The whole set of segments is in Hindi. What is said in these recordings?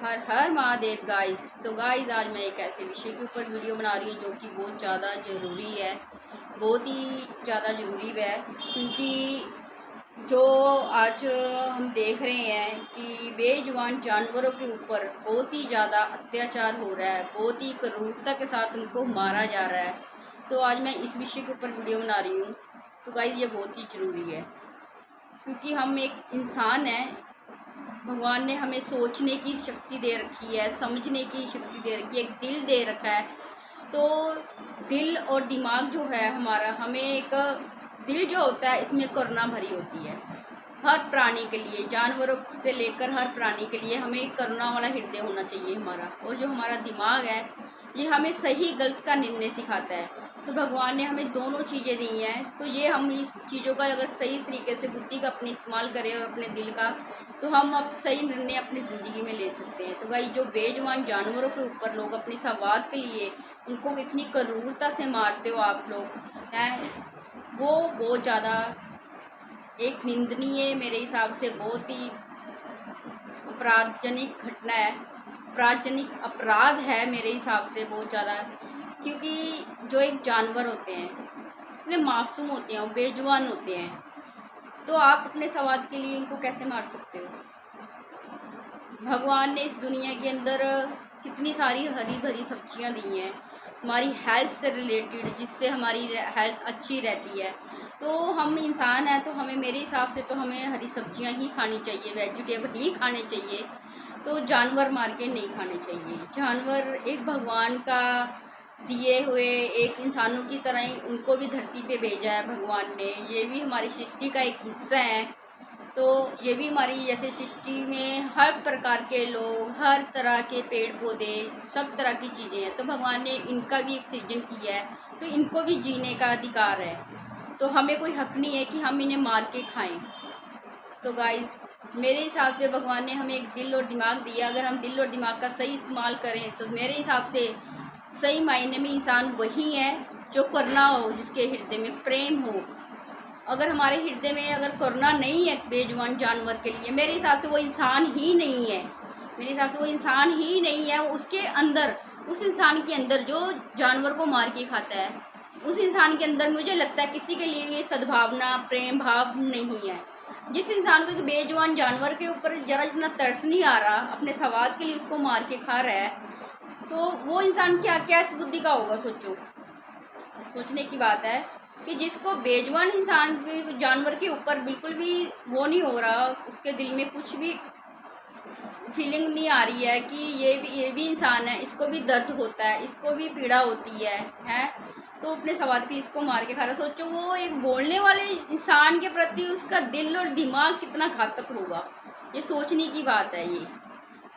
हर हर महादेव गाइस। तो गाइस आज मैं एक ऐसे विषय के ऊपर वीडियो बना रही हूँ जो कि बहुत ज़्यादा ज़रूरी है, बहुत ही ज़्यादा ज़रूरी है। क्योंकि जो आज हम देख रहे हैं कि बेजुबान जानवरों के ऊपर बहुत ही ज़्यादा अत्याचार हो रहा है, बहुत ही क्रूरता के साथ उनको मारा जा रहा है। तो आज मैं इस विषय के ऊपर वीडियो बना रही हूँ। तो गाइस ये बहुत ही ज़रूरी है क्योंकि हम एक इंसान हैं। भगवान ने हमें सोचने की शक्ति दे रखी है, समझने की शक्ति दे रखी है, एक दिल दे रखा है। तो दिल और दिमाग जो है हमारा, हमें एक दिल जो होता है इसमें करुणा भरी होती है। हर प्राणी के लिए, जानवरों से लेकर हर प्राणी के लिए हमें एक करुणा वाला हृदय होना चाहिए हमारा। और जो हमारा दिमाग है ये हमें सही गलत का निर्णय सिखाता है। तो भगवान ने हमें दोनों चीज़ें दी हैं, तो ये हम इस चीज़ों का अगर सही तरीके से बुद्धि का अपने इस्तेमाल करें और अपने दिल का, तो हम अब सही निर्णय अपनी ज़िंदगी में ले सकते हैं। तो भाई जो बेजुबान जानवरों के ऊपर लोग अपनी स्वाद के लिए उनको इतनी क्रूरता से मारते हो आप लोग हैं, वो बहुत ज़्यादा एक निंदनीय, मेरे हिसाब से बहुत ही अपराधजनक घटना है, अपराधजनक अपराध है मेरे हिसाब से बहुत ज़्यादा। क्योंकि जो एक जानवर होते हैं इतने मासूम होते हैं, वो बेजुबान होते हैं, तो आप अपने स्वाद के लिए इनको कैसे मार सकते हो। भगवान ने इस दुनिया के अंदर कितनी सारी हरी भरी सब्जियां दी हैं हमारी हेल्थ से रिलेटेड, जिससे हमारी हेल्थ अच्छी रहती है। तो हम इंसान हैं, तो हमें, मेरे हिसाब से तो हमें हरी सब्जियां ही खानी चाहिए, वेजिटेबल ही खाने चाहिए। तो जानवर मार के नहीं खाने चाहिए। जानवर एक भगवान का दिए हुए एक इंसानों की तरह ही उनको भी धरती पे भेजा है भगवान ने। ये भी हमारी सृष्टि का एक हिस्सा है। तो ये भी हमारी जैसे सृष्टि में हर प्रकार के लोग, हर तरह के पेड़ पौधे, सब तरह की चीज़ें हैं। तो भगवान ने इनका भी एक सृजन किया है, तो इनको भी जीने का अधिकार है। तो हमें कोई हक नहीं है कि हम इन्हें मार के खाएं। तो गाइस मेरे हिसाब से भगवान ने हमें एक दिल और दिमाग दिया। अगर हम दिल और दिमाग का सही इस्तेमाल करें तो मेरे हिसाब से सही मायने में इंसान वही है जो करुणा हो, जिसके हृदय में प्रेम हो। अगर हमारे हृदय में अगर करुणा नहीं है बेजुबान जानवर के लिए, मेरे हिसाब से वो इंसान ही नहीं है। मेरे हिसाब से वो इंसान ही नहीं है। उसके अंदर, उस इंसान के अंदर जो जानवर को मार के खाता है, उस इंसान के अंदर मुझे लगता है किसी के लिए ये सद्भावना, प्रेम भाव नहीं है। जिस इंसान को एक बेजुबान जानवर के ऊपर जरा जितना तरस नहीं आ रहा, अपने स्वाद के लिए उसको मार के खा रहा है, तो वो इंसान क्या क्या इस बुद्धि का होगा। सोचो, सोचने की बात है कि जिसको बेजुबान इंसान के, जानवर के ऊपर बिल्कुल भी वो नहीं हो रहा, उसके दिल में कुछ भी फीलिंग नहीं आ रही है कि ये भी इंसान है, इसको भी दर्द होता है, इसको भी पीड़ा होती है, तो अपने स्वाद के इसको मार के खा रहा। सोचो वो एक बोलने वाले इंसान के प्रति उसका दिल और दिमाग कितना घातक होगा। ये सोचने की बात है।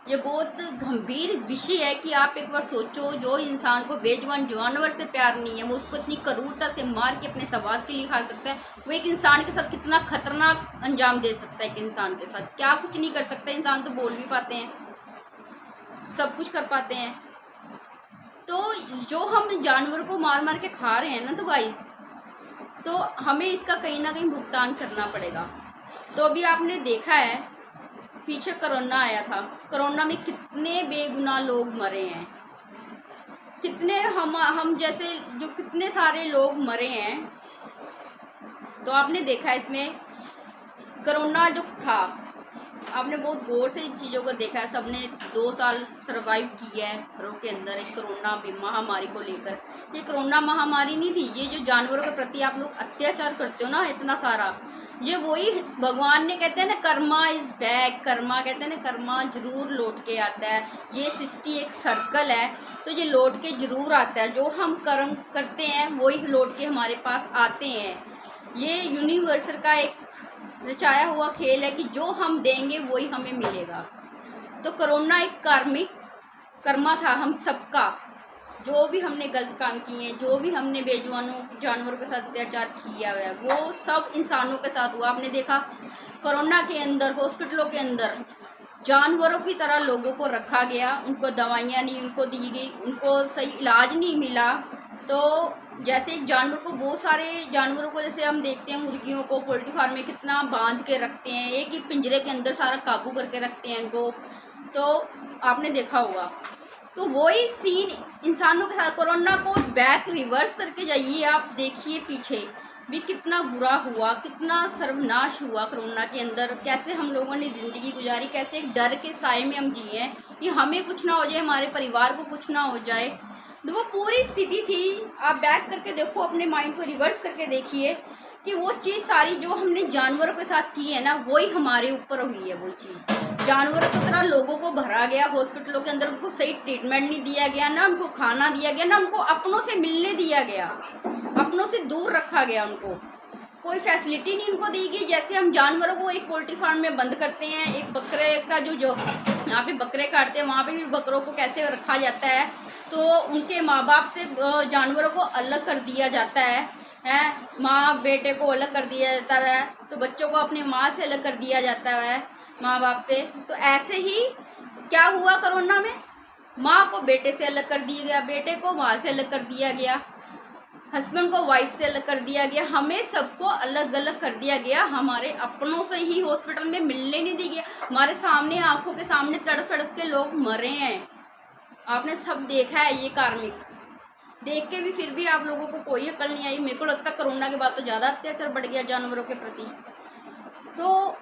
ये बहुत गंभीर विषय है कि आप एक बार सोचो, जो इंसान को बेजुबान जानवर से प्यार नहीं है, वो उसको इतनी क्रूरता से मार के अपने स्वाद के लिए खा सकता है। वो एक इंसान के साथ कितना खतरनाक अंजाम दे सकता है। एक इंसान के साथ क्या कुछ नहीं कर सकता। इंसान तो बोल भी पाते हैं, सब कुछ कर पाते हैं। तो जो हम जानवर को मार मार के खा रहे हैं ना, तो गाइस, तो हमें इसका कहीं ना कहीं भुगतान करना पड़ेगा। तो अभी आपने देखा है पीछे कोरोना आया था, कोरोना में कितने बेगुनाह लोग मरे हैं, कितने हम जैसे जो कितने सारे लोग मरे हैं। तो आपने देखा है इसमें कोरोना जो था, आपने बहुत गौर से इन चीज़ों को देखा है। सबने 2 साल सरवाइव किया है घरों के अंदर इस कोरोना महामारी को लेकर। ये कोरोना महामारी नहीं थी, ये जो जानवरों के प्रति आप लोग अत्याचार करते हो ना इतना सारा, ये वही भगवान ने, कहते हैं ना, कर्मा इज बैक। कर्मा कहते हैं ना, कर्मा जरूर लौट के आता है। ये सृष्टि एक सर्कल है, तो ये लौट के जरूर आता है। जो हम कर्म करते हैं वही लौट के हमारे पास आते हैं। ये यूनिवर्सल का एक रचाया हुआ खेल है कि जो हम देंगे वही हमें मिलेगा। तो कोरोना एक कार्मिक कर्मा था हम सबका। जो भी हमने गलत काम किए हैं, जो भी हमने बेजुबानों जानवरों के साथ अत्याचार किया हुआ है, वो सब इंसानों के साथ हुआ। आपने देखा कोरोना के अंदर हॉस्पिटलों के अंदर जानवरों की तरह लोगों को रखा गया। उनको दवाइयाँ नहीं उनको दी गई, उनको सही इलाज नहीं मिला। तो जैसे एक जानवर को, बहुत सारे जानवरों को जैसे हम देखते हैं, मुर्गियों को पोल्ट्री फार्म में कितना बांध के रखते हैं, एक ही पिंजरे के अंदर सारा काबू करके रखते हैं इनको। तो आपने देखा होगा। तो वही सीन इंसानों के साथ, कोरोना को बैक रिवर्स करके जाइए आप, देखिए पीछे भी कितना बुरा हुआ, कितना सर्वनाश हुआ कोरोना के अंदर, कैसे हम लोगों ने ज़िंदगी गुजारी, कैसे एक डर के साए में हम जिए हैं कि हमें कुछ ना हो जाए, हमारे परिवार को कुछ ना हो जाए। तो वो पूरी स्थिति थी, आप बैक करके देखो, अपने माइंड को रिवर्स करके देखिए कि वो चीज़ सारी जो हमने जानवरों के साथ की है ना, वही हमारे ऊपर हुई है। वो चीज़ जानवरों की तरह लोगों को भरा गया हॉस्पिटलों के अंदर, उनको सही ट्रीटमेंट नहीं दिया गया, ना उनको खाना दिया गया, ना उनको अपनों से मिलने दिया गया, अपनों से दूर रखा गया, उनको कोई फैसिलिटी नहीं उनको दी गई। जैसे हम जानवरों को एक पोल्ट्री फार्म में बंद करते हैं, एक बकरे का जो यहाँ पे बकरे काटते हैं वहाँ पे भी बकरों को कैसे रखा जाता है, तो उनके माँ बाप से जानवरों को अलग कर दिया जाता है, माँ बेटे को अलग कर दिया जाता है, तो बच्चों को अपनी माँ से अलग कर दिया जाता है, माँ बाप से। तो ऐसे ही क्या हुआ कोरोना में, माँ को बेटे से अलग कर दिया गया, बेटे को माँ से अलग कर दिया गया, हस्बैंड को वाइफ से अलग कर दिया गया, हमें सबको अलग अलग कर दिया गया, हमारे अपनों से ही हॉस्पिटल में मिलने नहीं दी गया। हमारे सामने, आंखों के सामने तड़प तड़प के लोग मरे हैं, आपने सब देखा है ये कार्मिक, देख के भी फिर भी आप लोगों को कोई अकल नहीं आई। मेरे को लगता है कोरोना के बाद तो ज़्यादा अत्याचार बढ़ गया जानवरों के प्रति। तो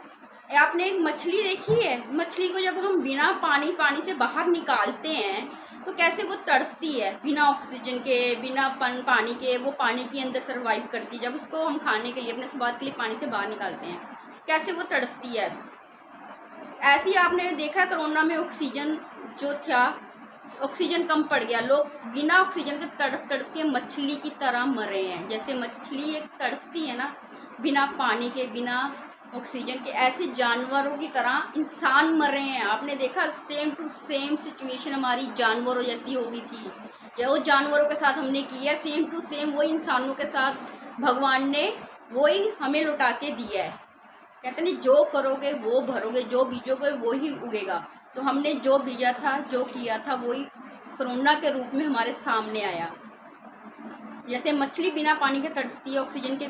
आपने एक मछली देखी है, मछली को जब हम बिना पानी से बाहर निकालते हैं तो कैसे वो तड़पती है, बिना ऑक्सीजन के, बिना पानी के, वो पानी के अंदर सर्वाइव करती है। जब उसको हम खाने के लिए, अपने स्वाद के लिए पानी से बाहर निकालते हैं, कैसे वो तड़पती है। ऐसे ही आपने देखा कोरोना में ऑक्सीजन जो था, ऑक्सीजन कम पड़ गया, लोग बिना ऑक्सीजन के तड़प तड़प के मछली की तरह मरे हैं। जैसे मछली एक तड़पती है ना बिना पानी के, बिना ऑक्सीजन के, ऐसे जानवरों की तरह इंसान मर रहे हैं। आपने देखा सेम टू सेम सिचुएशन हमारी जानवरों जैसी हो गई थी, या वो जानवरों के साथ हमने की है, सेम टू सेम वही इंसानों के साथ भगवान ने वही हमें लौटा के दिया है। कहते नहीं, जो करोगे वो भरोगे, जो बीजोगे वो ही उगेगा। तो हमने जो बीजा था, जो किया था, वही कोरोना के रूप में हमारे सामने आया। जैसे मछली बिना पानी के तड़पती है, ऑक्सीजन के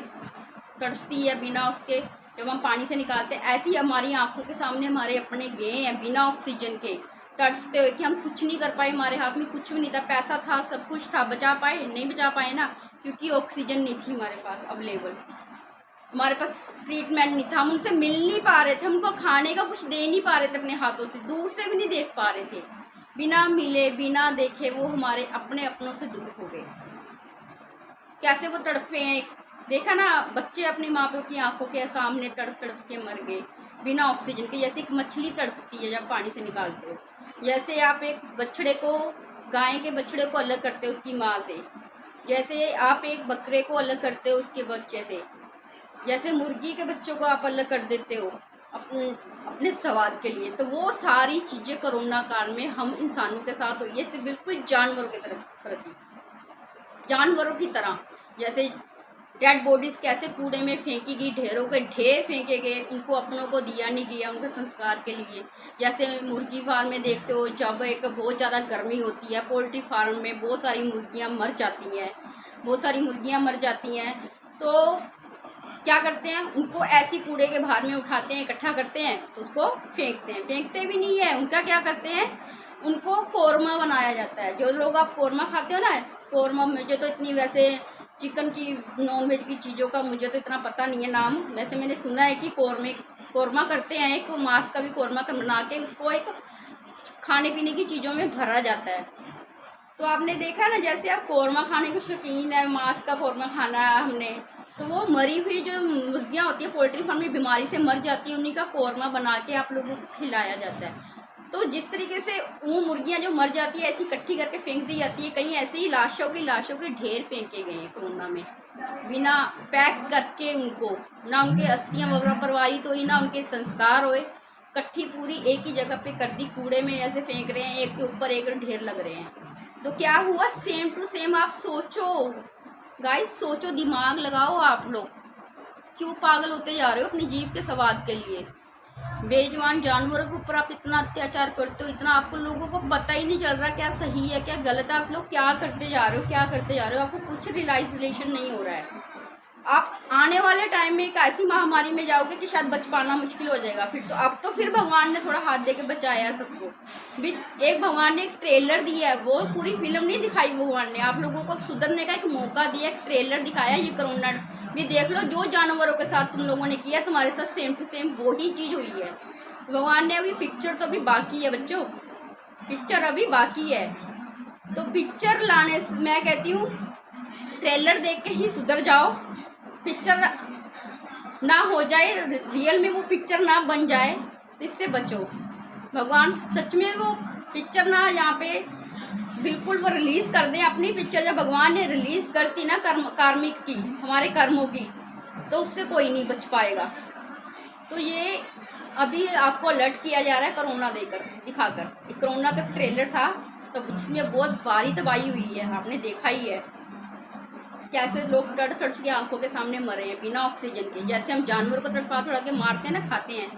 तड़पती है बिना उसके, जब हम पानी से निकालते हैं, ऐसे ही हमारी आंखों के सामने हमारे अपने गए हैं बिना ऑक्सीजन के, तड़पते हुए कि हम कुछ नहीं कर पाए, हमारे हाथ में कुछ भी नहीं था, पैसा था, सब कुछ था, बचा पाए नहीं बचा पाए ना, क्योंकि ऑक्सीजन नहीं थी हमारे पास अवेलेबल, हमारे पास ट्रीटमेंट नहीं था, हम उनसे मिल नहीं पा रहे थे, हमको खाने का कुछ दे नहीं पा रहे थे अपने हाथों से, दूर से भी नहीं देख पा रहे थे। बिना मिले बिना देखे वो हमारे अपने अपनों से दूर हो गए। कैसे वो तड़पे हैं, देखा ना, बच्चे अपनी माँ बाप की आंखों के सामने तड़प तड़प के मर गए बिना ऑक्सीजन के। जैसे एक मछली तड़पती है जब पानी से निकालते हो, जैसे आप एक बछड़े को, गाय के बछड़े को अलग करते हो उसकी माँ से, जैसे आप एक बकरे को अलग करते हो उसके बच्चे से, जैसे मुर्गी के बच्चों को आप अलग कर देते हो अपने स्वाद के लिए। तो वो सारी चीज़ें कोरोना काल में हम इंसानों के साथ हुई है, सिर्फ बिल्कुल जानवरों के प्रति, जानवरों की तरह। जैसे डेड बॉडीज़ कैसे कूड़े में फेंकी गई, ढेरों के ढेर फेंके गए, उनको अपनों को दिया नहीं गया उनके संस्कार के लिए। जैसे मुर्गी फार्म में देखते हो, जब एक बहुत ज़्यादा गर्मी होती है, पोल्ट्री फार्म में बहुत सारी मुर्गियाँ मर जाती हैं, बहुत सारी मुर्गियाँ मर जाती हैं, तो क्या करते हैं, उनको ऐसी कूड़े के भार में उठाते हैं, इकट्ठा करते हैं, तो उसको फेंकते हैं। फेंकते भी नहीं है, उनका क्या करते हैं, उनको कोरमा बनाया जाता है। जो लोग आप कोरमा खाते हो ना, कोरमा, मुझे तो इतनी वैसे चिकन की, नॉन वेज की चीज़ों का मुझे तो इतना पता नहीं है नाम, वैसे मैंने सुना है कि कोरमा करते हैं, एक मांस का भी कोरमा बना के उसको एक खाने पीने की चीज़ों में भरा जाता है। तो आपने देखा ना, जैसे आप कोरमा खाने के शौकीन है, मांस का कोरमा खाना है हमने, तो वो मरी हुई जो मुर्गियाँ होती है पोल्ट्री फार्म में, बीमारी से मर जाती है, उन्हीं का कोरमा बना के आप लोगों को खिलाया जाता है। तो जिस तरीके से वो मुर्गियाँ जो मर जाती है ऐसी इकट्ठी करके फेंक दी जाती है, कहीं ऐसे ही लाशों के ढेर फेंके गए हैं कोरोना में, बिना पैक करके, उनको ना उनके अस्थियाँ वगैरह परवाही तो ही ना उनके संस्कार हुए, इकट्ठी पूरी एक ही जगह पे कर दी, कूड़े में ऐसे फेंक रहे हैं, एक के ऊपर एक ढेर लग रहे हैं। तो क्या हुआ, सेम टू सेम। आप सोचो गाइस, सोचो, दिमाग लगाओ। आप लोग क्यों पागल होते जा रहे हो अपनी जीव के स्वाद के लिए? बेजुबान जानवरों के ऊपर आप इतना अत्याचार करते हो, इतना, आपको लोगों को पता ही नहीं चल रहा क्या सही है क्या गलत है। आप लोग क्या करते जा रहे हो, क्या करते जा रहे हो, आपको कुछ रियलाइजेशन नहीं हो रहा है। आप आने वाले टाइम में एक ऐसी महामारी में जाओगे कि शायद बच पाना मुश्किल हो जाएगा। फिर तो अब तो फिर भगवान ने थोड़ा हाथ दे के बचाया है सबको। भी एक भगवान ने एक ट्रेलर दिया है, वो पूरी फिल्म नहीं दिखाई भगवान ने, आप लोगों को सुधरने का एक मौका दिया, एक ट्रेलर दिखाया। ये कोरोना भी देख लो, जो जानवरों के साथ तुम लोगों ने किया तुम्हारे साथ सेम टू सेम वही चीज़ हुई है। भगवान ने अभी पिक्चर तो अभी बाकी है बच्चों, पिक्चर अभी बाकी है। तो पिक्चर लाने से मैं कहती हूँ ट्रेलर देख के ही सुधर जाओ, पिक्चर ना हो जाए, रियल में वो पिक्चर ना बन जाए, तो इससे बचो। भगवान सच में वो पिक्चर ना यहाँ पे बिल्कुल वो रिलीज़ कर दें अपनी पिक्चर। जब भगवान ने रिलीज़ करती ना कार्मिक की, हमारे कर्मों की, तो उससे कोई नहीं बच पाएगा। तो ये अभी आपको अलर्ट किया जा रहा है कोरोना देकर दिखाकर। एक कोरोना तक ट्रेलर था, तो उसमें बहुत भारी तबाही हुई है, आपने देखा ही है कैसे लोग तड़फ के आंखों के सामने मरे हैं बिना ऑक्सीजन के। जैसे हम जानवर को तड़फा थोड़ा के मारते हैं ना, खाते हैं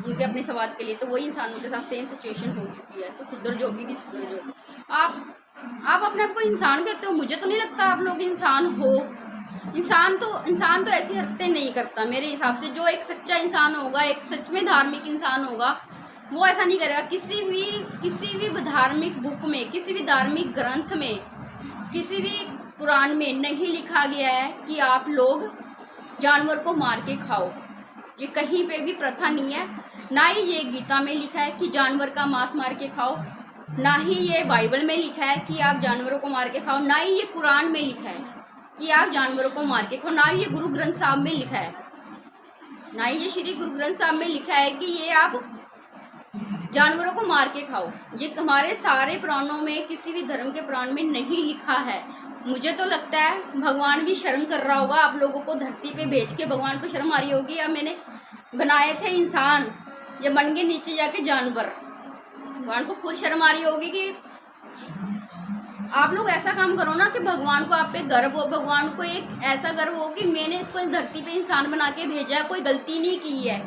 उनके अपने स्वाद के लिए, तो वही इंसानों के साथ सेम सिचुएशन हो चुकी है। तो सुधर जो भी सुधर जो। आप अपने आप को इंसान कहते हो, मुझे तो नहीं लगता आप लोग इंसान हो। इंसान तो ऐसी हरकतें नहीं करता मेरे हिसाब से। जो एक सच्चा इंसान होगा, एक सच में धार्मिक इंसान होगा, वो ऐसा नहीं करेगा। किसी भी धार्मिक बुक में, किसी भी धार्मिक ग्रंथ में, किसी भी कुरान में नहीं लिखा गया है कि आप लोग जानवर को मार के खाओ। ये कहीं पे भी प्रथा नहीं है। ना ही ये गीता में लिखा है कि जानवर का मांस मार के खाओ, ना ही ये बाइबल में लिखा है कि आप जानवरों को मार के खाओ, ना ही ये कुरान में लिखा है कि आप जानवरों को मार के खाओ, ना ही ये गुरु ग्रंथ साहब में लिखा है, ना ही ये श्री गुरु ग्रंथ साहब में लिखा है कि ये आप जानवरों को मार के खाओ। ये हमारे सारे पुराणों में, किसी भी धर्म के पुराण में नहीं लिखा है। मुझे तो लगता है भगवान भी शर्म कर रहा होगा आप लोगों को धरती पे भेज के। भगवान को शर्म आ रही होगी, अब मैंने बनाए थे इंसान, ये बन गए नीचे जाके जानवर। भगवान को खुद शर्म आ रही होगी कि आप लोग ऐसा काम करो ना कि भगवान को आप पे गर्व हो, भगवान को एक ऐसा गर्व हो कि मैंने इसको इस धरती पे इंसान बना के भेजा है, कोई गलती नहीं की है।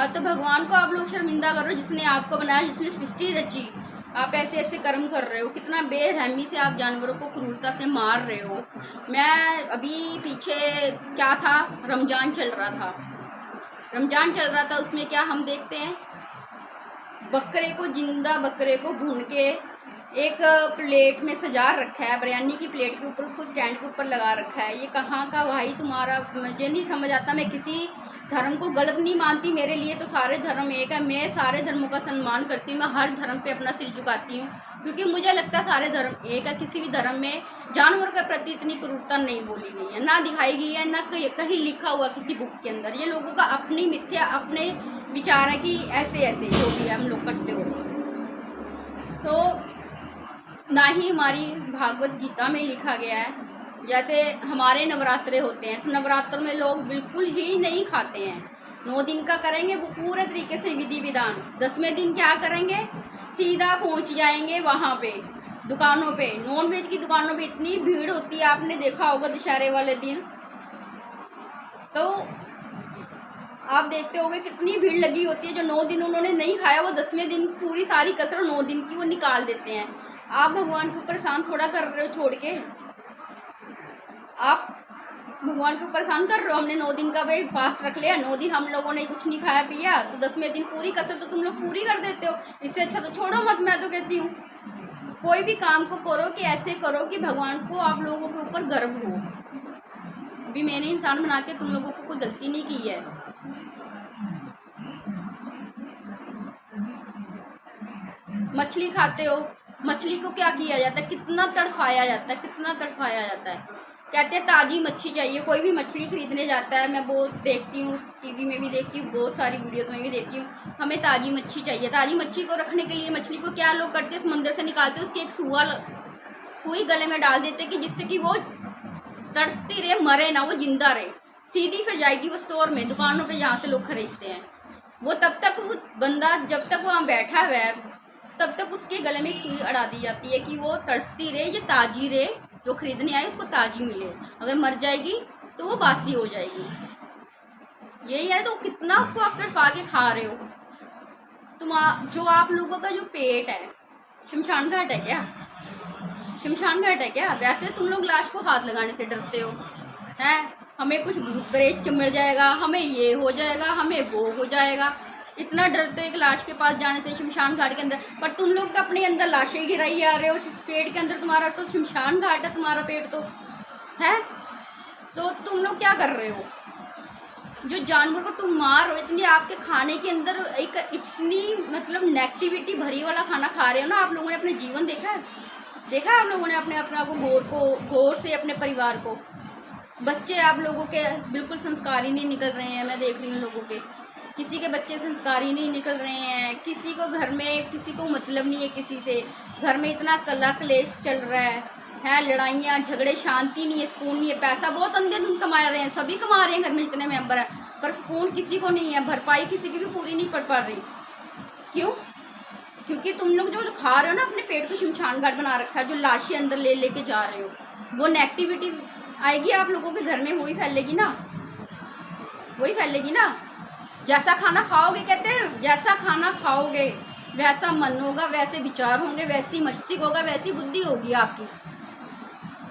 तो भगवान को आप लोग शर्मिंदा करो जिसने आपको बनाया, जिसने सृष्टि रची। आप ऐसे ऐसे कर्म कर रहे हो, कितना बेरहमी से आप जानवरों को क्रूरता से मार रहे हो। मैं अभी पीछे क्या था, रमज़ान चल रहा था, उसमें क्या हम देखते हैं, बकरे को, जिंदा बकरे को भून के एक प्लेट में सजा रखा है, बिरयानी की प्लेट के ऊपर, उसको स्टैंड के ऊपर लगा रखा है। ये कहाँ का भाई तुम्हारा, मुझे नहीं समझ आता। मैं किसी धर्म को गलत नहीं मानती, मेरे लिए तो सारे धर्म एक है। मैं सारे धर्मों का सम्मान करती हूँ, मैं हर धर्म पे अपना सिर झुकाती हूँ, क्योंकि मुझे लगता है सारे धर्म एक है। किसी भी धर्म में जानवर के प्रति इतनी क्रूरता नहीं बोली गई है, ना दिखाई गई है, ना कहीं लिखा हुआ किसी बुक के अंदर। ये लोगों का अपनी मिथ्या, अपने विचार है कि ऐसे ऐसे जो भी हम लोग करते हो। तो ना ही हमारी भागवत गीता में लिखा गया है। जैसे हमारे नवरात्रे होते हैं, तो नवरात्रों में लोग बिल्कुल ही नहीं खाते हैं। 9 दिन का करेंगे वो पूरे तरीके से विधि विधान। 10वें दिन क्या करेंगे, सीधा पहुंच जाएंगे वहाँ पे दुकानों पे, नॉनवेज की दुकानों पे इतनी भीड़ होती है, आपने देखा होगा दशहरे वाले दिन। तो आप देखते होंगे कितनी भीड़ लगी होती है। जो 9 दिन उन्होंने नहीं खाया, वो 10वें दिन पूरी सारी कसर 9 दिन की वो निकाल देते हैं। आप भगवान के ऊपर एहसान थोड़ा कर रहे हो छोड़ के, आप भगवान के ऊपर एहसान कर रहे हो। हमने 9 दिन का भाई फास्ट रख लिया, 9 दिन हम लोगों ने कुछ नहीं खाया पिया, तो 10वें दिन पूरी कसर तो तुम लोग पूरी कर देते हो। इससे अच्छा तो छोड़ो मत। मैं तो कहती हूँ कोई भी काम को करो कि ऐसे करो कि भगवान को आप लोगों के ऊपर गर्व हो। अभी मैंने इंसान बना के तुम लोगों को कोई गलती नहीं की है। मछली खाते हो, मछली को क्या किया जाता है, कितना तड़फाया जाता है, कितना तड़फाया जाता है। कहते हैं ताज़ी मच्छी चाहिए। कोई भी मछली खरीदने जाता है, मैं बहुत देखती हूँ, टीवी में भी देखती हूँ, बहुत सारी वीडियोज़ में भी देखती हूँ, हमें ताज़ी मच्छी चाहिए। ताज़ी मच्छी को रखने के लिए मछली को क्या लोग करते हैं, समंदर से निकालते हैं, उसकी एक सुई गले में डाल देते कि जिससे कि वो तड़फती रहे, मरे ना, वो जिंदा रहे। सीधी फिर जाएगी वो स्टोर में, दुकानों पे जहाँ से लोग खरीदते हैं। वो तब तक वो बंदा जब तक वहाँ बैठा हुआ है, तब तक उसके गले में एक सुई अड़ा दी जाती है कि वो तड़फती रहे, ये ताज़ी रहे, जो खरीदने आए उसको ताज़ी मिले। अगर मर जाएगी तो वो बासी हो जाएगी। यही है। तो कितना उसको आप तड़फा के खा रहे हो तुम। जो आप लोगों का जो पेट है, शमशान घाट है क्या, शमशान घाट है क्या? वैसे तुम लोग लाश को हाथ लगाने से डरते हो हैं। हमें कुछ भूत प्रेत चिमड़ जाएगा, हमें ये हो जाएगा, हमें वो हो जाएगा। इतना डरते हो एक लाश के पास जाने से, शमशान घाट के अंदर। पर तुम लोग तो अपने अंदर लाशें गिराई आ रहे हो। पेट के अंदर तुम्हारा तो शमशान घाट है, तुम्हारा पेट तो है। तो तुम लोग क्या कर रहे हो? जो जानवर को तुम मार रहे हो, इतनी आपके खाने के अंदर एक इतनी मतलब नेगेटिविटी भरी वाला खाना खा रहे हो ना। आप लोगों ने अपने जीवन देखा है? देखा है आप लोगों ने अपने आप को गौर से अपने परिवार को? बच्चे आप लोगों के बिल्कुल संस्कारी नहीं निकल रहे हैं। मैं देख रही हूँ लोगों के, किसी के बच्चे संस्कारी नहीं निकल रहे हैं। किसी को घर में किसी को मतलब नहीं है किसी से। घर में इतना कलह क्लेश चल रहा है, लड़ाइयाँ झगड़े, शांति नहीं है, सुकून नहीं है। पैसा बहुत अंधेधुंध कमा रहे हैं, सभी कमा रहे हैं घर में जितने मेंबर हैं, पर सुकून किसी को नहीं है। भरपाई किसी की भी पूरी नहीं पड़ रही। क्यों? क्योंकि तुम लोग जो खा रहे हो ना, अपने पेट को शमशान घाट बना रखा है। जो लाशें अंदर ले लेके जा रहे हो, वो नेगेटिविटी आएगी आप लोगों के घर में, वही फैलेगी ना, वही फैलेगी ना। जैसा खाना खाओगे, कहते हैं जैसा खाना खाओगे वैसा मन होगा, वैसे विचार होंगे, वैसी मस्तिष्क होगा, वैसी बुद्धि होगी आपकी।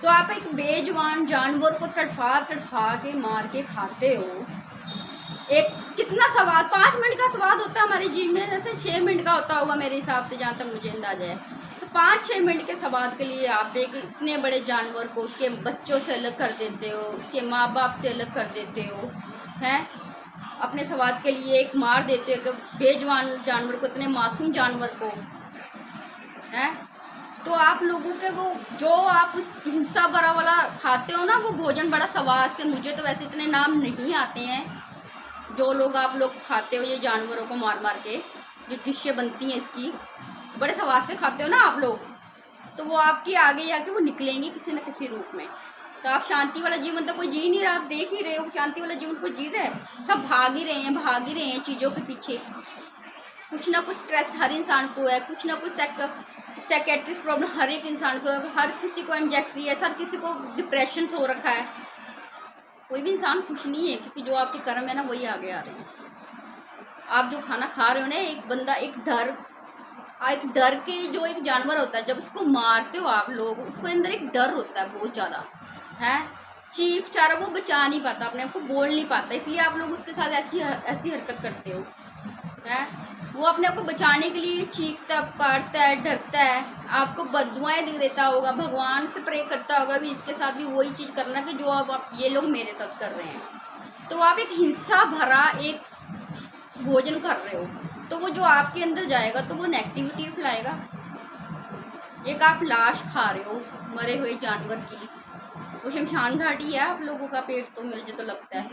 तो आप एक बेजुबान जानवर को तड़फा तड़फा के मार के खाते हो। एक कितना स्वाद, 5 मिनट का स्वाद होता है हमारे जीव में, जैसे 6 मिनट का होता होगा मेरे हिसाब से, जहाँ तक मुझे अंदाजा है। तो 5-6 मिनट के स्वाद के लिए आप एक इतने बड़े जानवर को उसके बच्चों से अलग कर देते हो, उसके माँ बाप से अलग कर देते हो, हैं? अपने स्वाद के लिए एक मार देते हो, एक बेजुबान जानवर को, इतने मासूम जानवर को, हैं? तो आप लोगों के वो जो आप उस हिंसा भरा वाला खाते हो ना, वो भोजन बड़ा स्वाद से, मुझे तो वैसे इतने नाम नहीं आते हैं, जो लोग आप लोग खाते हो ये जानवरों को मार मार के, जो डिशें बनती हैं इसकी, बड़े स्वाद से खाते हो ना आप लोग। तो वो आपकी आगे जाके वो निकलेंगी किसी न किसी रूप में। तो आप शांति वाला जीवन तो कोई जी नहीं रहा, आप देख ही रहे हो शांति वाला जीवन कोई जी रहा है। सब भाग ही रहे हैं चीज़ों के पीछे। कुछ ना कुछ स्ट्रेस हर इंसान को है, कुछ ना कुछ साइकेट्रिस्ट प्रॉब्लम हर एक इंसान को है, हर किसी को एंजाइटी है, हर किसी को डिप्रेशन हो रखा है। कोई भी इंसान खुश नहीं है, क्योंकि जो आपके कर्म है ना वही आगे आ रहे हैं। आप जो खाना खा रहे हो ना, एक बंदा एक डर के, जो एक जानवर होता है, जब उसको मारते हो आप लोग, उसको अंदर एक डर होता है बहुत ज़्यादा, है चीख चारा, वो बचा नहीं पाता, अपने आप को बोल नहीं पाता, इसलिए आप लोग उसके साथ ऐसी हरकत करते हो, है। वो अपने आप को बचाने के लिए चीखता, काटता है, डरता है, आपको बददुआएं दे देता होगा, भगवान से प्रे करता होगा भी इसके साथ भी वही चीज़ करना कि जो अब आप ये लोग मेरे साथ कर रहे हैं। तो आप एक हिंसा भरा एक भोजन कर रहे हो, तो वो जो आपके अंदर जाएगा तो वो नेगेटिविटी फैलाएगा। एक आप लाश खा रहे हो मरे हुए जानवर की, वो शमशान घाट ही है आप लोगों का पेट, तो मुझे तो लगता है।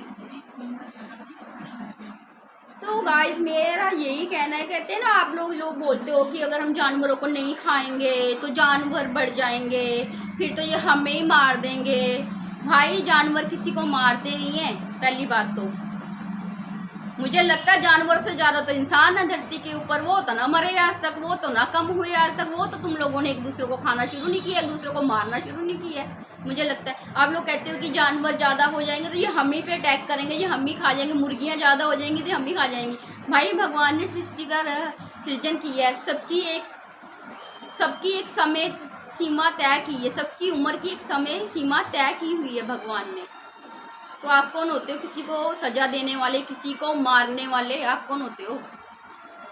तो गाइस मेरा यही कहना है, कहते हैं ना आप लोग बोलते हो कि अगर हम जानवरों को नहीं खाएंगे तो जानवर बढ़ जाएंगे, फिर तो ये हमें ही मार देंगे। भाई जानवर किसी को मारते नहीं है। पहली बात तो मुझे लगता है जानवर से ज़्यादा तो इंसान है धरती के ऊपर। वो तो ना मरे आज तक, वो तो ना कम हुए आज तक, वो तो तुम लोगों ने एक दूसरे को खाना शुरू नहीं किया, एक दूसरे को मारना शुरू नहीं किया। मुझे लगता है आप लोग कहते हो कि जानवर ज़्यादा हो जाएंगे तो ये हम ही पे अटैक करेंगे, ये हम ही खा जाएंगे, मुर्गियाँ ज़्यादा हो जाएंगी तो हम ही खा जाएंगी। भाई भगवान ने सृष्टि का सृजन किया है, सबकी एक समय सीमा तय की है, सबकी उम्र की एक समय सीमा तय की हुई है भगवान ने। तो आप कौन होते हो किसी को सजा देने वाले, किसी को मारने वाले? आप कौन होते हो?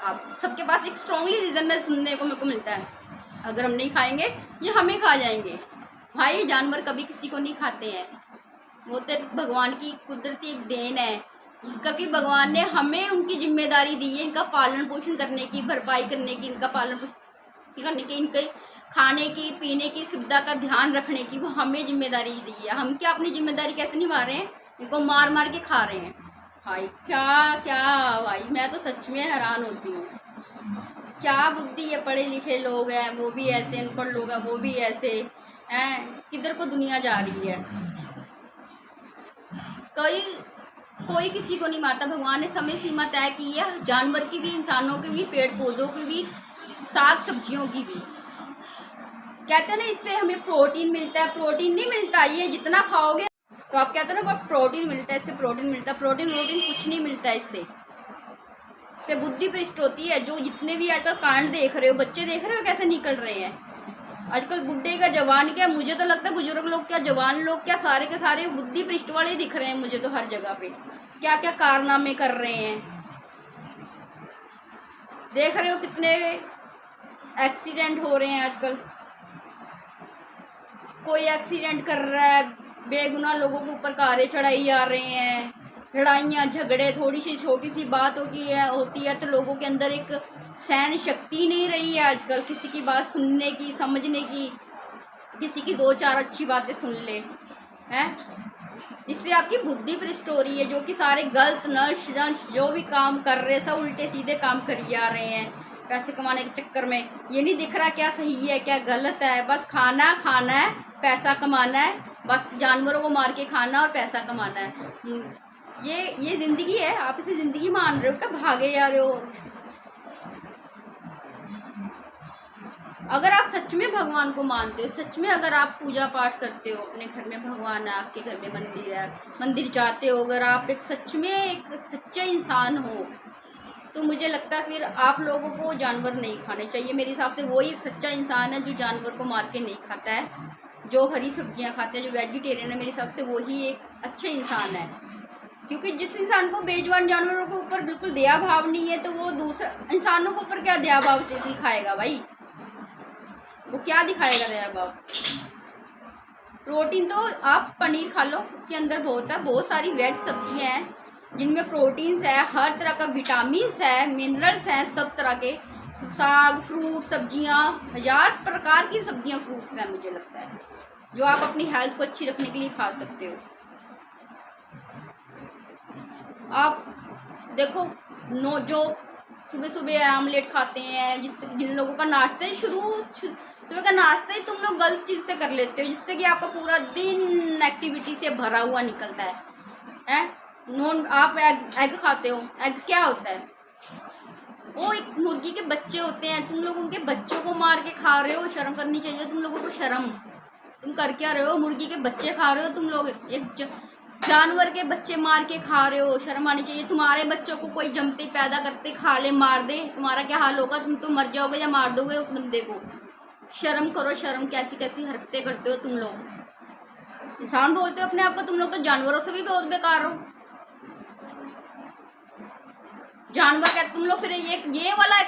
आप सबके पास एक स्ट्रॉन्गली रीज़न में सुनने को मेरे को मिलता है, अगर हम नहीं खाएंगे ये हमें खा जाएंगे। भाई जानवर कभी किसी को नहीं खाते हैं, वो तो भगवान की कुदरती एक देन है, जिसका कि भगवान ने हमें उनकी जिम्मेदारी दी है, इनका पालन पोषण करने की, भरपाई करने की, इनका पालन पोषण करने की, इनके खाने की पीने की सुविधा का ध्यान रखने की, वो हमें जिम्मेदारी दी है। हम क्या अपनी जिम्मेदारी कैसे निभा रहे हैं? इनको मार मार के खा रहे हैं। भाई क्या भाई, मैं तो सच में हैरान होती हूँ। क्या बुद्धि ये पढ़े लिखे लोग हैं, वो भी ऐसे, अनपढ़ लोग हैं वो भी ऐसे हैं। किधर को दुनिया जा रही है? कोई किसी को नहीं मारता। भगवान ने समय सीमा तय की है, जानवर की भी, इंसानों की भी, पेड़ पौधों की भी, साग सब्जियों की भी। कहते हैं ना इससे हमें प्रोटीन मिलता है, प्रोटीन नहीं मिलता। ये जितना खाओगे तो आप कहते हो ना प्रोटीन मिलता है, इससे प्रोटीन मिलता है, प्रोटीन कुछ नहीं मिलता है इससे बुद्धि भ्रष्ट होती है। जो जितने भी आजकल कांड देख रहे हो, बच्चे देख रहे हो कैसे निकल रहे हैं, आजकल बुढ़े का जवान क्या, मुझे तो लगता है बुजुर्ग लोग क्या जवान लोग क्या सारे के सारे बुद्धि पृष्ठ वाले दिख रहे हैं मुझे तो हर जगह पे, क्या क्या कारनामे कर रहे हैं। देख रहे हो कितने एक्सीडेंट हो रहे हैं आजकल, कोई एक्सीडेंट कर रहा है, बेगुनाह लोगों के ऊपर कारें चढ़ाई जा रहे हैं, लड़ाइयाँ झगड़े, थोड़ी सी छोटी सी बात होती है तो लोगों के अंदर एक सहन शक्ति नहीं रही है आजकल, किसी की बात सुनने की, समझने की, किसी की दो चार अच्छी बातें सुन ले हैं। इससे आपकी बुद्धि भ्रष्ट हो रही है, जो कि सारे गलत नश जो भी काम कर रहे हैं सब उल्टे सीधे काम करी जा रहे हैं पैसे कमाने के चक्कर में। ये नहीं दिख रहा क्या सही है क्या गलत है, बस खाना है, पैसा कमाना है, बस जानवरों को मार के खाना और पैसा कमाना है। ये ज़िंदगी है, आप इसे ज़िंदगी मान रहे हो क्या, भागे जा रहे हो। अगर आप सच में भगवान को मानते हो, सच में अगर आप पूजा पाठ करते हो, अपने घर में भगवान है, आपके घर में मंदिर है, मंदिर जाते हो, अगर आप एक सच में एक सच्चे इंसान हो तो मुझे लगता है फिर आप लोगों को जानवर नहीं खाने चाहिए। मेरे हिसाब से वही एक सच्चा इंसान है जो जानवर को मार के नहीं खाता है, जो हरी सब्जियां खाते हैं, जो वेजिटेरियन है, मेरे हिसाब से वही एक अच्छे इंसान है। क्योंकि जिस इंसान को बेजुबान जानवरों के ऊपर बिल्कुल दया भाव नहीं है तो वो दूसरे इंसानों के ऊपर क्या दया भाव से दिखाएगा भाई, वो क्या दिखाएगा दया भाव। प्रोटीन तो आप पनीर खा लो, उसके अंदर बहुत सारी वेज सब्जियां हैं जिनमें प्रोटीन्स है, हर तरह का विटामिन्स है, मिनरल्स हैं, सब तरह के साग फ्रूट सब्जियां, 1000 प्रकार की सब्जियां फ्रूट्स हैं मुझे लगता है, जो आप अपनी हेल्थ को अच्छी रखने के लिए खा सकते हो। आप देखो जो सुबह सुबह आमलेट खाते हैं, जिन लोगों का नाश्ता ही सुबह का नाश्ता ही तुम लोग गलत चीज़ से कर लेते हो, जिससे कि आपका पूरा दिन एक्टिविटी से भरा हुआ निकलता है। आप एग खाते हो, एग क्या होता है, वो एक मुर्गी के बच्चे होते हैं, तुम लोग उनके बच्चों को मार के खा रहे हो, शर्म करनी चाहिए तुम लोगों को, शर्म। तुम कर क्या रहे हो, मुर्गी के बच्चे खा रहे हो तुम लोग, एक जानवर के बच्चे मार के खा रहे हो, शर्म आनी चाहिए। तुम्हारे बच्चों को कोई जमते पैदा करते खा ले, मार दे, तुम्हारा क्या हाल होगा, तुम तो मर जाओगे या मार दोगे उस बंदे को। शर्म करो, शर्म, कैसी कैसी हरकतें करते हो तुम लोग, इंसान बोलते हो अपने आप को, तुम लोग तो जानवरों से भी बहुत बेकार हो। जानवर क्या तुम लोग, फिर ये वाला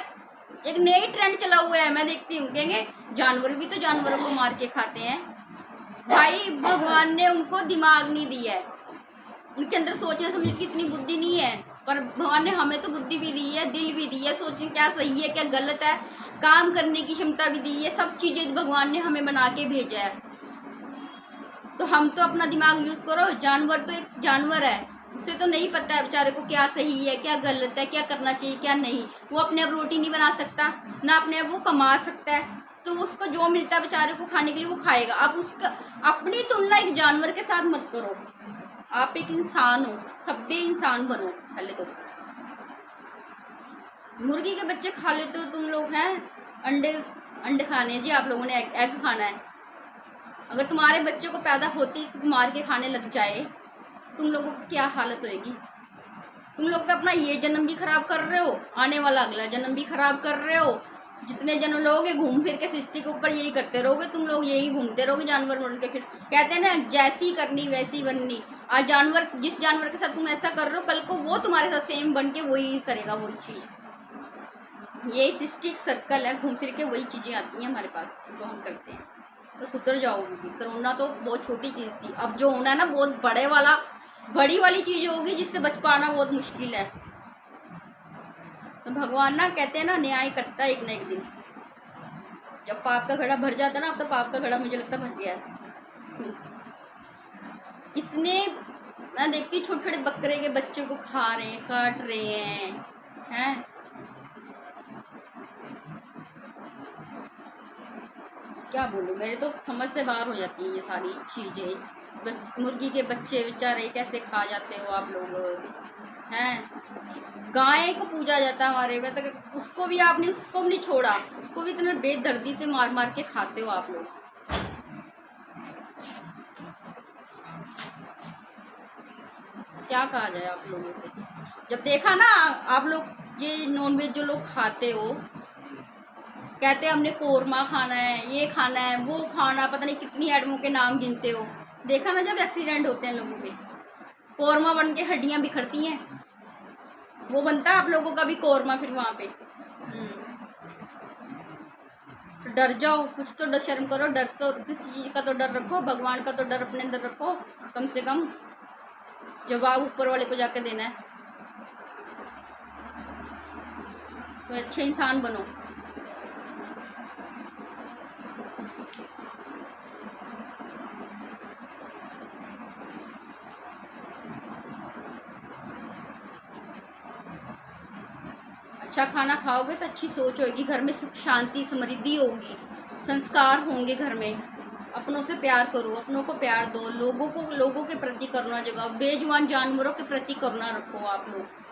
एक नई ट्रेंड चला हुआ है, मैं देखती हूँ, कहेंगे जानवर भी तो जानवरों को मार के खाते हैं। भाई भगवान ने उनको दिमाग नहीं दिया है, उनके अंदर सोचने समझने की इतनी बुद्धि नहीं है, पर भगवान ने हमें तो बुद्धि भी दी है, दिल भी दी है, सोचने क्या सही है क्या गलत है, काम करने की क्षमता भी दी है, सब चीज़ें भगवान ने हमें बना के भेजा है। तो हम तो अपना दिमाग यूज़ करो। जानवर तो एक जानवर है, उसे तो नहीं पता है बेचारे को क्या सही है क्या गलत है, क्या करना चाहिए क्या नहीं। वो अपने आप रोटी नहीं बना सकता, ना अपने आप वो कमा सकता है, तो उसको जो मिलता है बेचारे को खाने के लिए वो खाएगा। आप उसका अपनी तुलना एक जानवर के साथ मत करो, आप एक इंसान हो, सभ्य इंसान बनो पहले तो। मुर्गी के बच्चे खा लेते हो तुम लोग, हैं अंडे खाने जी, आप लोगों ने एग खाना है। अगर तुम्हारे बच्चों को पैदा होती मार के खाने लग जाए, तुम लोगों की क्या हालत होएगी। तुम लोग तो अपना ये जन्म भी खराब कर रहे हो, आने वाला अगला जन्म भी खराब कर रहे हो। जितने जन्म लोगे घूम फिर के सृष्टि के ऊपर यही करते रहोगे तुम लोग, यही घूमते रहोगे जानवर बन के। फिर कहते हैं ना, जैसी करनी वैसी बननी। आज जानवर, जिस जानवर के साथ तुम ऐसा कर रहे हो, कल को वो तुम्हारे साथ सेम बन के वही करेगा, वही चीज़। ये सृष्टि एक सर्कल है, घूम फिर के वही चीज़ें आती हैं हमारे पास जो हम करते हैं। तो सुधर जाओ भी। कोरोना तो बहुत छोटी चीज़ थी, अब जो होना है ना बहुत बड़ी वाली चीज़ होगी, जिससे बच पाना बहुत मुश्किल है। तो भगवान ना कहते हैं ना, न्याय करता है एक ना एक दिन। जब पाप का घड़ा भर जाता है ना, अब तो पाप का घड़ा मुझे लगता भर गया है। इतने मैं देखती छोटे छोटे बकरे के बच्चे को खा रहे हैं, काट रहे हैं। क्या बोलूँ, मेरे तो समझ से बाहर हो जाती है ये सारी चीज़ें। मुर्गी के बच्चे बेचारे कैसे खा जाते हो आप लोग, हैं। गाय को पूजा जाता है हमारे में, तो उसको भी आपने उसको भी नहीं छोड़ा, उसको भी इतना बेदर्दी से मार मार के खाते हो आप लोग। क्या कहा जाए आप लोगों से। जब देखा ना आप लोग ये नॉनवेज जो लोग खाते हो, कहते हैं हमने कोरमा खाना है, ये खाना है, वो खाना, पता नहीं कितनी आइटमों के नाम गिनते हो। देखा ना जब एक्सीडेंट होते हैं लोगों के, कोरमा बन के हड्डियाँ बिखरती हैं, वो बनता है आप लोगों का भी कोरमा फिर वहाँ पे। डर जाओ, कुछ तो शर्म करो, डर तो किसी चीज़ का तो डर रखो, भगवान का तो डर अपने अंदर रखो, कम से कम जवाब ऊपर वाले को जाके देना है। तो अच्छे इंसान बनो। अच्छा खाना खाओगे तो अच्छी सोच होगी, घर में सुख शांति समृद्धि होगी, संस्कार होंगे घर में। अपनों से प्यार करो, अपनों को प्यार दो, लोगों के प्रति करुणा जगाओ, बेजुबान जानवरों के प्रति करुणा रखो। आप लोग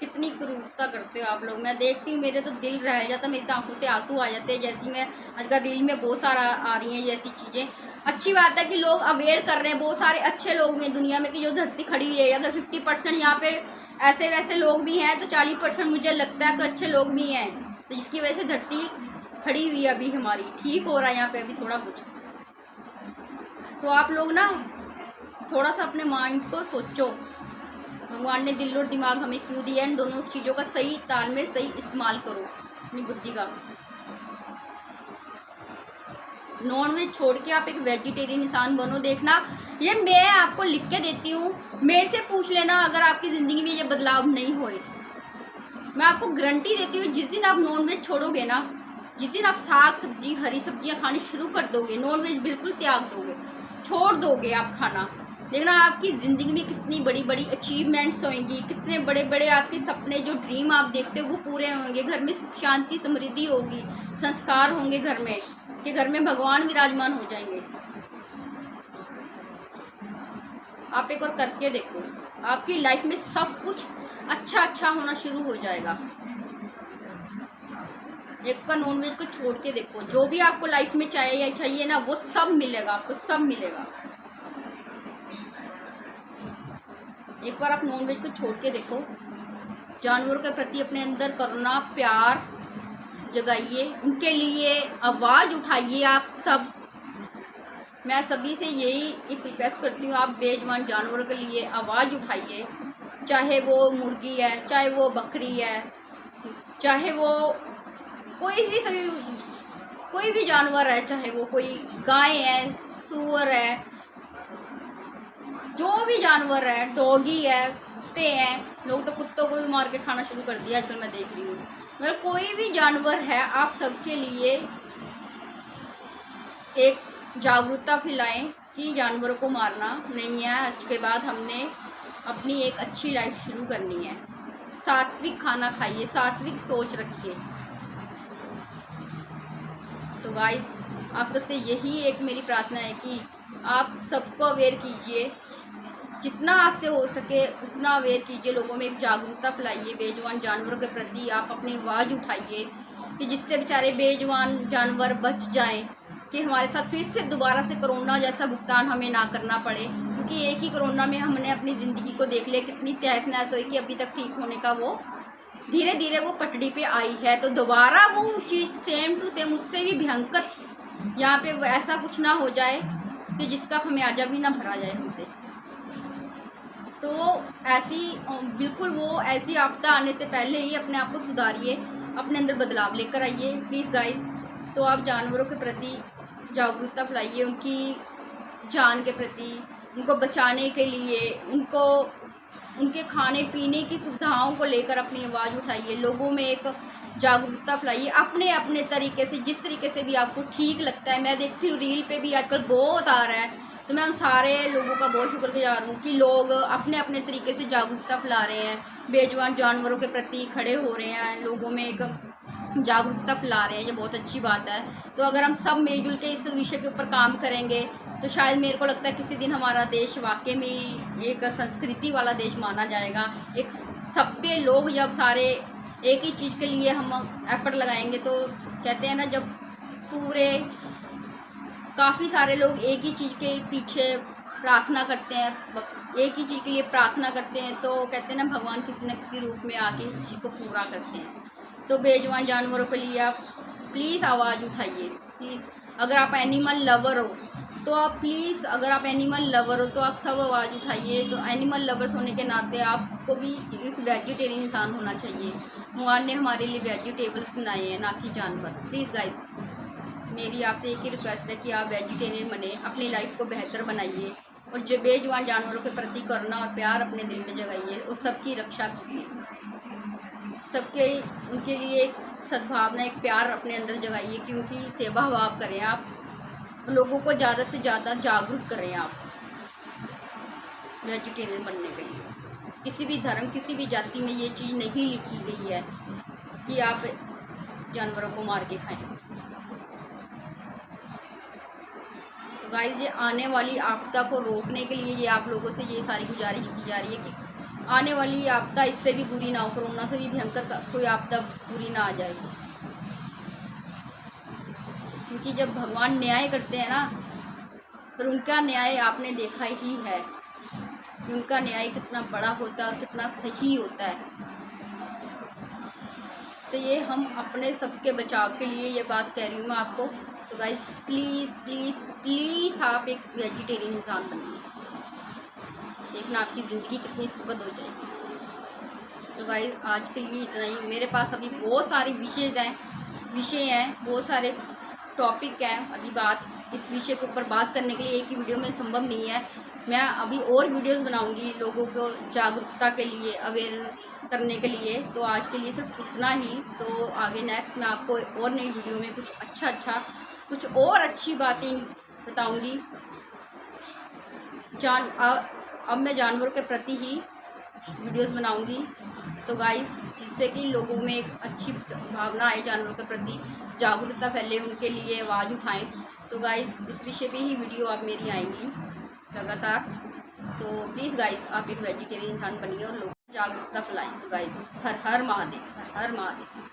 कितनी क्रूरता करते हो आप लोग, मैं देखती हूँ मेरे तो दिल रह जाता, मेरी आंखों से आंसू आ जाते हैं। जैसी मैं आजकल रील में बहुत सारा आ रही हैं जैसी चीज़ें। अच्छी बात है कि लोग अवेयर कर रहे हैं, बहुत सारे अच्छे लोग हैं दुनिया में कि जो धरती खड़ी है। अगर 50% यहाँ पे ऐसे वैसे लोग भी हैं तो 40% मुझे लगता है तो अच्छे लोग भी हैं, तो जिसकी वजह से धरती खड़ी हुई है अभी हमारी, ठीक हो रहा है यहाँ पे अभी थोड़ा कुछ। तो आप लोग ना थोड़ा सा अपने माइंड को सोचो, भगवान ने दिल और दिमाग हमें क्यों दिया, इन दोनों चीज़ों का सही तालमेल, सही इस्तेमाल करो अपनी बुद्धि का। नॉन वेज छोड़ के आप एक वेजिटेरियन इंसान बनो। देखना, ये मैं आपको लिख के देती हूँ, मेरे से पूछ लेना अगर आपकी ज़िंदगी में ये बदलाव नहीं होए। मैं आपको गारंटी देती हूँ, जिस दिन आप नॉन वेज छोड़ोगे ना, जिस दिन आप साग सब्जी हरी सब्जियाँ खानी शुरू कर दोगे, नॉन वेज बिल्कुल त्याग दोगे, छोड़ दोगे आप खाना, देखना आपकी ज़िंदगी में कितनी बड़ी बड़ी अचीवमेंट्स होंगी, कितने बड़े बड़े आपके सपने, जो ड्रीम आप देखते हो वो पूरे होंगे। घर में सुख शांति समृद्धि होगी, संस्कार होंगे घर में, कि घर में भगवान विराजमान हो जाएंगे। आप एक और करके देखो, आपकी लाइफ में सब कुछ अच्छा अच्छा होना शुरू हो जाएगा। एक का नॉनवेज को छोड़ के देखो, जो भी आपको लाइफ में चाहिए ना वो सब मिलेगा, आपको सब मिलेगा। एक बार आप नॉनवेज को छोड़ के देखो, जानवरों के प्रति अपने अंदर करुणा प्यार जगाइए, उनके लिए आवाज़ उठाइए। आप सब, मैं सभी से यही एक रिक्वेस्ट करती हूँ, आप बेजुबान जानवरों के लिए आवाज़ उठाइए, चाहे वो मुर्गी है, चाहे वो बकरी है, चाहे वो कोई भी जानवर है, चाहे वो कोई गाय है, सूअर है, जो भी जानवर है, डॉगी है, कुत्ते हैं। लोग तो कुत्तों को भी मार के खाना शुरू कर दिया आजकल, मैं देख रही हूँ। मतलब कोई भी जानवर है, आप सबके लिए एक जागरूकता फैलाएं कि जानवरों को मारना नहीं है। आज के बाद हमने अपनी एक अच्छी लाइफ शुरू करनी है। सात्विक खाना खाइए, सात्विक सोच रखिए। तो गाइस, आप सबसे यही एक मेरी प्रार्थना है कि आप सबको अवेयर कीजिए, जितना आपसे हो सके उतना अवेयर कीजिए, लोगों में एक जागरूकता फैलाइए। बेजुबान जानवरों के प्रति आप अपनी आवाज़ उठाइए कि जिससे बेचारे बेजुबान जानवर बच जाएं, कि हमारे साथ फिर से दोबारा से कोरोना जैसा भुगतान हमें ना करना पड़े। क्योंकि एक ही कोरोना में हमने अपनी ज़िंदगी को देख लिया, कितनी तहस नहस हुई कि अभी तक ठीक होने का वो धीरे धीरे वो पटड़ी पे आई है। तो दोबारा वो चीज़ सेम टू सेम, उससे भी भयंकर यहाँ पे ऐसा कुछ ना हो जाए कि जिसका खमियाजा भी ना भरा जाए हमसे। तो ऐसी बिल्कुल वो ऐसी आपदा आने से पहले ही अपने आप को सुधारिए, अपने अंदर बदलाव लेकर आइए प्लीज़ गाइस। तो आप जानवरों के प्रति जागरूकता फैलाइए, उनकी जान के प्रति, उनको बचाने के लिए, उनको उनके खाने पीने की सुविधाओं को लेकर अपनी आवाज़ उठाइए, लोगों में एक जागरूकता फैलाइए अपने अपने तरीके से, जिस तरीके से भी आपको ठीक लगता है। मैं देखती हूँ रील पे भी आजकल बहुत आ रहा है, तो मैं उन सारे लोगों का बहुत शुक्रगुजार हूँ कि लोग अपने अपने तरीके से जागरूकता फैला रहे हैं, बेजुबान जानवरों के प्रति खड़े हो रहे हैं, लोगों में एक जागरूकता फैला रहे हैं। ये बहुत अच्छी बात है। तो अगर हम सब मिलजुल के इस विषय के ऊपर काम करेंगे तो शायद मेरे को लगता है किसी दिन हमारा देश वाकई में एक संस्कृति वाला देश माना जाएगा। एक सब पे लोग जब सारे एक ही चीज़ के लिए हम एफर्ट लगाएंगे, तो कहते हैं ना, जब पूरे काफ़ी सारे लोग एक ही चीज़ के पीछे प्रार्थना करते हैं, एक ही चीज़ के लिए प्रार्थना करते हैं, तो कहते हैं ना भगवान किसी न किसी रूप में आके उस चीज़ को पूरा करते हैं। तो बेजुबान जानवरों के लिए आप प्लीज़ आवाज़ उठाइए, प्लीज़। अगर आप एनिमल लवर हो तो आप प्लीज़, अगर आप एनिमल लवर हो तो आप सब आवाज़ उठाइए। तो एनिमल लवर्स होने के नाते आपको भी एक वेजिटेरियन इंसान होना चाहिए। भगवान ने हमारे लिए वेजिटेबल्स बनाए हैं, ना कि जानवर। प्लीज़ गाइस, मेरी आपसे एक ही रिक्वेस्ट है कि आप वेजिटेरियन बने, अपनी लाइफ को बेहतर बनाइए और जो बेजुबान जानवरों के प्रति करुणा और प्यार अपने दिल में जगाइए और सबकी रक्षा कीजिए। सबके उनके लिए एक सद्भावना, एक प्यार अपने अंदर जगाइए, क्योंकि सेवा भाव करें आप, लोगों को ज़्यादा से ज़्यादा जागरूक करें आप वेजिटेरियन बनने के लिए। किसी भी धर्म, किसी भी जाति में ये चीज़ नहीं लिखी गई है कि आप जानवरों को मार के खाएं। तो गाइस, ये आने वाली आपदा को रोकने के लिए ये आप लोगों से ये सारी गुजारिश की जा रही है कि आने वाली आपदा इससे भी बुरी ना हो, कोरोना से भी भयंकर कोई आपदा बुरी ना आ जाए। क्योंकि जब भगवान न्याय करते हैं ना, पर उनका न्याय आपने देखा ही है कि उनका न्याय कितना बड़ा होता है और कितना सही होता है। तो ये हम अपने सबके बचाव के लिए ये बात कह रही हूँ मैं आपको। तो गाइस, प्लीज़ प्लीज़ प्लीज़ आप एक वेजिटेरियन इंसान बनिए, देखना आपकी ज़िंदगी कितनी सुखद हो जाएगी। तो गाइस, आज के लिए इतना ही। मेरे पास अभी बहुत सारे विषय हैं, बहुत सारे टॉपिक है। अभी बात इस विषय के ऊपर बात करने के लिए एक ही वीडियो में संभव नहीं है। मैं अभी और वीडियोस बनाऊंगी लोगों को जागरूकता के लिए, अवेयर करने के लिए। तो आज के लिए सिर्फ इतना ही। तो आगे नेक्स्ट मैं आपको और नई वीडियो में कुछ अच्छा कुछ और अच्छी बातें बताऊंगी। अब मैं जानवरों के प्रति ही वीडियोस बनाऊंगी। तो गाइस, जिससे कि लोगों में एक अच्छी भावना आए, जानवरों के प्रति जागरूकता फैले, उनके लिए आवाज़ उठाएं। तो गाइस, इस विषय पे ही वीडियो आप मेरी आएंगी लगातार। तो प्लीज़ गाइस, आप एक वेजिटेरियन इंसान बनिए और लोगों को जागरूकता फैलाएं। तो गाइस, हर हर महादेव, हर हर महादेव।